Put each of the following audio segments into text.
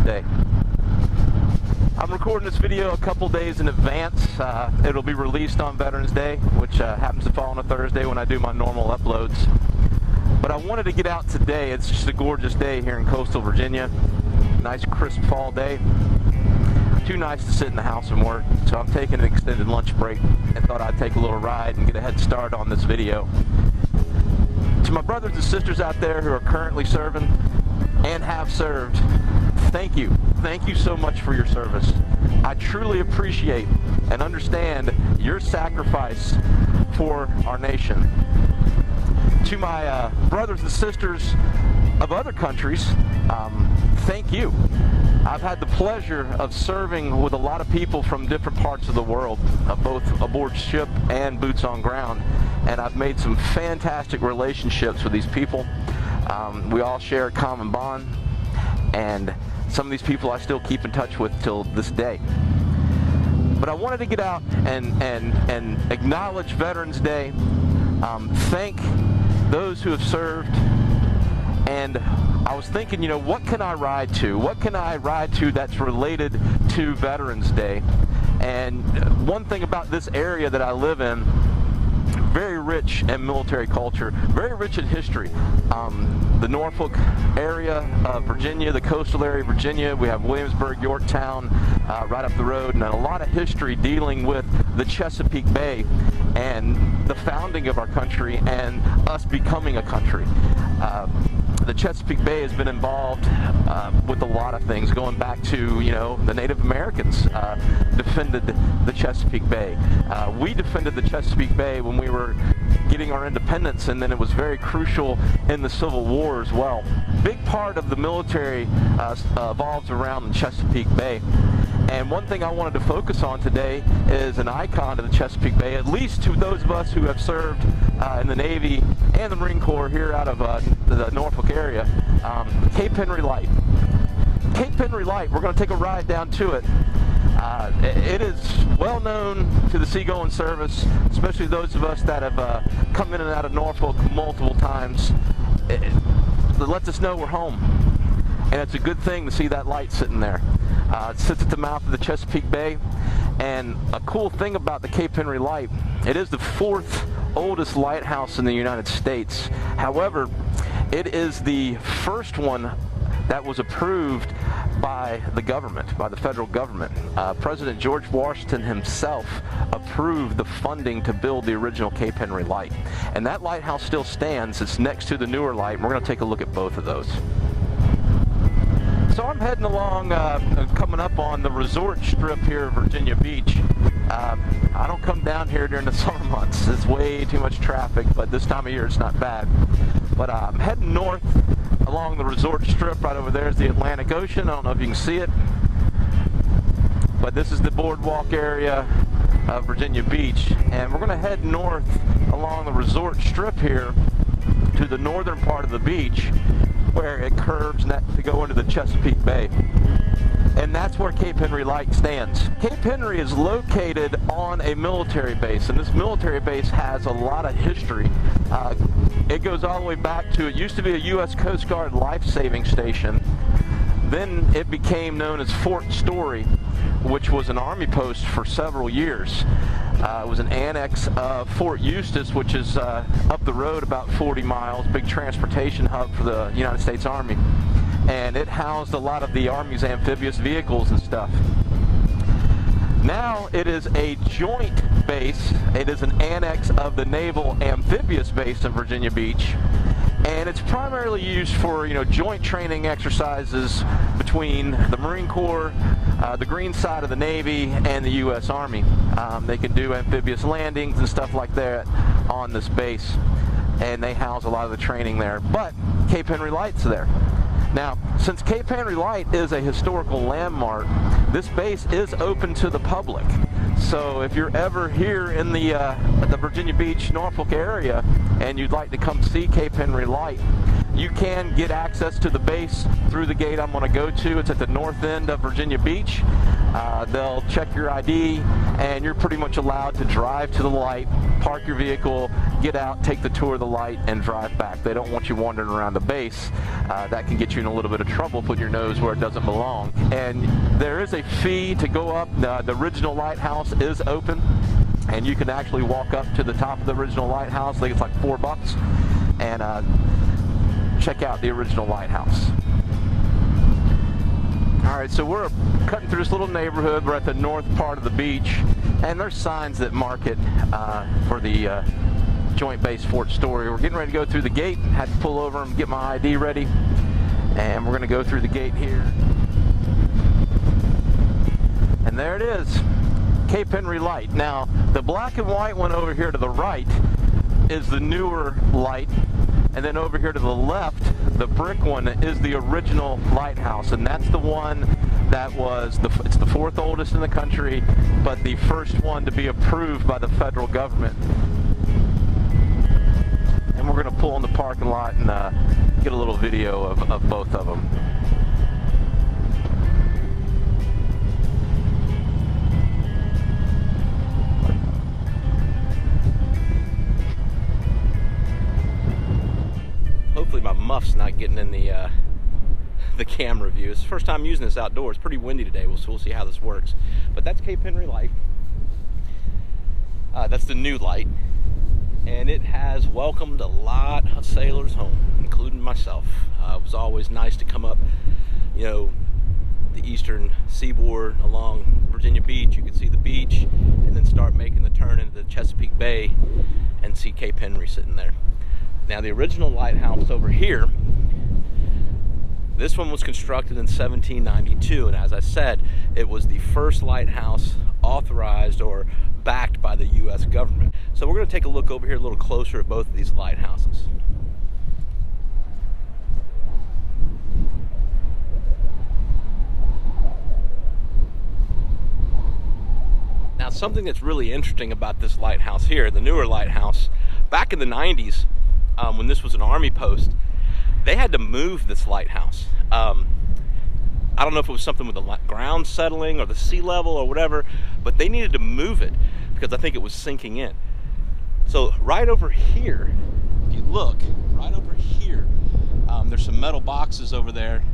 Day. I'm recording this video a couple days in advance. It'll be released on Veterans Day, which happens to fall on a Thursday when I do my normal uploads. But I wanted to get out today. It's just a gorgeous day here in coastal Virginia. Nice crisp fall day. Too nice to sit in the house and work, so I'm taking an extended lunch break and thought I'd take a little ride and get a head start on this video. To my brothers and sisters out there who are currently serving and have served, thank you. Thank you so much for your service. I truly appreciate and understand your sacrifice for our nation. To my brothers and sisters of other countries, thank you. I've had the pleasure of serving with a lot of people from different parts of the world, both aboard ship and boots on ground, and I've made some fantastic relationships with these people. We all share a common bond, and some of these people I still keep in touch with till this day. But I wanted to get out and acknowledge Veterans Day, thank those who have served, and I was thinking, you know, what can I ride to? What can I ride to that's related to Veterans Day? And one thing about this area that I live in, very rich in military culture, very rich in history. The Norfolk area of Virginia, the coastal area of Virginia, we have Williamsburg, Yorktown, right up the road, and a lot of history dealing with the Chesapeake Bay and the founding of our country and us becoming a country. The Chesapeake Bay has been involved with a lot of things, going back to, you know, the Native Americans defended the Chesapeake Bay. We defended the Chesapeake Bay when we were getting our independence, and then it was very crucial in the Civil War as well. Big part of the military evolves around the Chesapeake Bay. And one thing I wanted to focus on today is an icon of the Chesapeake Bay, at least to those of us who have served in the Navy and the Marine Corps here out of the Norfolk area, Cape Henry Light. Cape Henry Light, we're going to take a ride down to it. It is well known to the seagoing service, especially those of us that have come in and out of Norfolk multiple times. It lets us know we're home. And it's a good thing to see that light sitting there. It sits at the mouth of the Chesapeake Bay, and a cool thing about the Cape Henry Light, it is the 4th oldest lighthouse in the United States. However, it is the first one that was approved by the government, by the federal government. President George Washington himself approved the funding to build the original Cape Henry Light. And that lighthouse still stands. It's next to the newer light, and we're going to take a look at both of those. So I'm heading along, coming up on the resort strip here at Virginia Beach. I don't come down here during the summer months. It's way too much traffic, but this time of year it's not bad. But I'm heading north along the resort strip. Right over there is the Atlantic Ocean. I don't know if you can see it, but this is the boardwalk area of Virginia Beach. And we're going to head north along the resort strip here to the northern part of the beach, where it curves to go into the Chesapeake Bay. And that's where Cape Henry Light stands. Cape Henry is located on a military base, and this military base has a lot of history. It goes all the way back to, it used to be a U.S. Coast Guard life-saving station. Then it became known as Fort Story, which was an Army post for several years. It was an annex of Fort Eustis, which is up the road about 40 miles, big transportation hub for the United States Army. And it housed a lot of the Army's amphibious vehicles and stuff. Now it is a joint base. It is an annex of the Naval Amphibious Base in Virginia Beach. And it's primarily used for, you know, joint training exercises between the Marine Corps, the green side of the Navy, and the U.S. Army. They can do amphibious landings and stuff like that on this base, and they house a lot of the training there. But Cape Henry Light's there. Now, since Cape Henry Light is a historical landmark, this base is open to the public. So if you're ever here in the Virginia Beach, Norfolk area, and you'd like to come see Cape Henry Light, You can get access to the base through the gate I'm going to go to. It's at the north end of Virginia Beach. They'll check your ID, and you're pretty much allowed to drive to the light, park your vehicle, get out, take the tour of the light, and drive back. They don't want you wandering around the base. That can get you in a little bit of trouble, putting your nose where it doesn't belong. And there is a fee to go up. The original lighthouse is open, and you can actually walk up to the top of the original lighthouse. I think it's like $4, and check out the original lighthouse. All right, so we're cutting through this little neighborhood. We're at the north part of the beach, and there's signs that mark it for the Joint Base Fort Story. We're getting ready to go through the gate. Had to pull over and get my ID ready, and we're going to go through the gate here. And there it is, Cape Henry light. Now, the black and white one over here to the right is the newer light, and then over here to the left, the brick one is the original lighthouse, and that's the one that was it's the fourth oldest in the country, but the first one to be approved by the federal government. And we're going to pull in the parking lot and get a little video of both of them. Hopefully my muff's not getting in the camera view. It's the first time using this outdoors. It's pretty windy today, so we'll see how this works. But that's Cape Henry light. That's the new light, and it has welcomed a lot of sailors home, including myself. It was always nice to come up, you know, the eastern seaboard along Virginia Beach. You could see the beach, and then start making the turn into the Chesapeake Bay and see Cape Henry sitting there. Now, the original lighthouse over here, this one was constructed in 1792, and as I said, it was the first lighthouse authorized or backed by the U.S. government. So we're going to take a look over here a little closer at both of these lighthouses. Now, something that's really interesting about this lighthouse here, the newer lighthouse, back in the 90s, when this was an army post, they had to move this lighthouse. I don't know if it was something with the ground settling or the sea level or whatever, but they needed to move it because I think it was sinking in. So right over here, if you look, right over here, there's some metal boxes over there.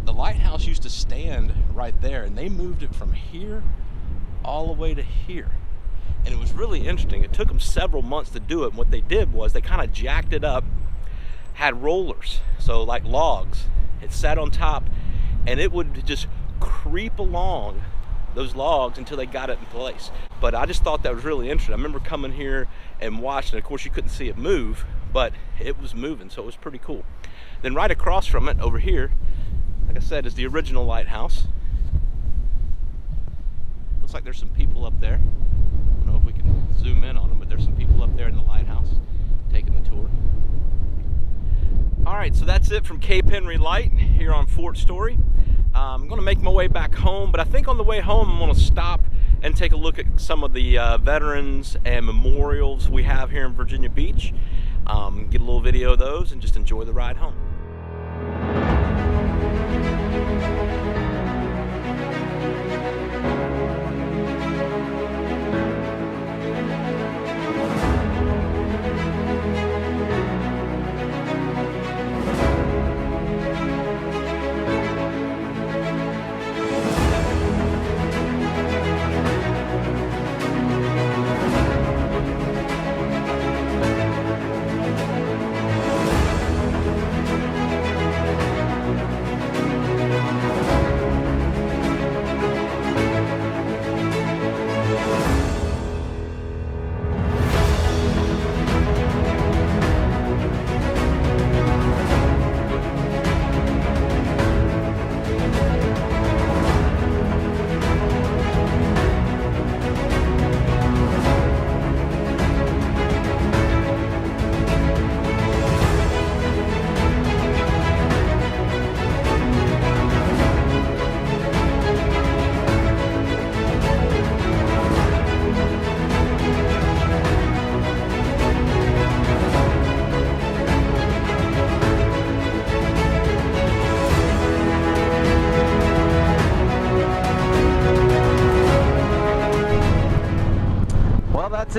The lighthouse used to stand right there, and they moved it from here all the way to here. And it was really interesting. It took them several months to do it. And what they did was they kind of jacked it up, had rollers, so like logs. It sat on top, and it would just creep along those logs until they got it in place. But I just thought that was really interesting. I remember coming here and watching. Of course, you couldn't see it move, but it was moving, so it was pretty cool. Then right across from it, over here, like I said, is the original lighthouse. Looks like there's some people up there. I don't know if we can zoom in on them, but there's some people up there in the lighthouse taking the tour. All right, so that's it from Cape Henry Light here on Fort Story. I'm going to make my way back home, but I think on the way home I'm going to stop and take a look at some of the veterans and memorials we have here in Virginia Beach. Get a little video of those and just enjoy the ride home.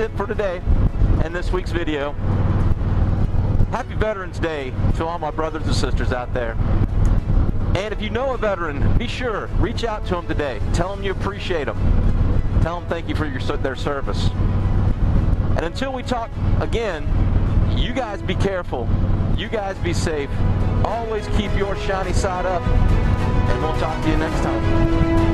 it for today and this week's video. Happy Veterans Day to all my brothers and sisters out there. And if you know a veteran, be sure, reach out to them today. Tell them you appreciate them. Tell them thank you for their service. And until we talk again, you guys be careful. You guys be safe. Always keep your shiny side up. And we'll talk to you next time.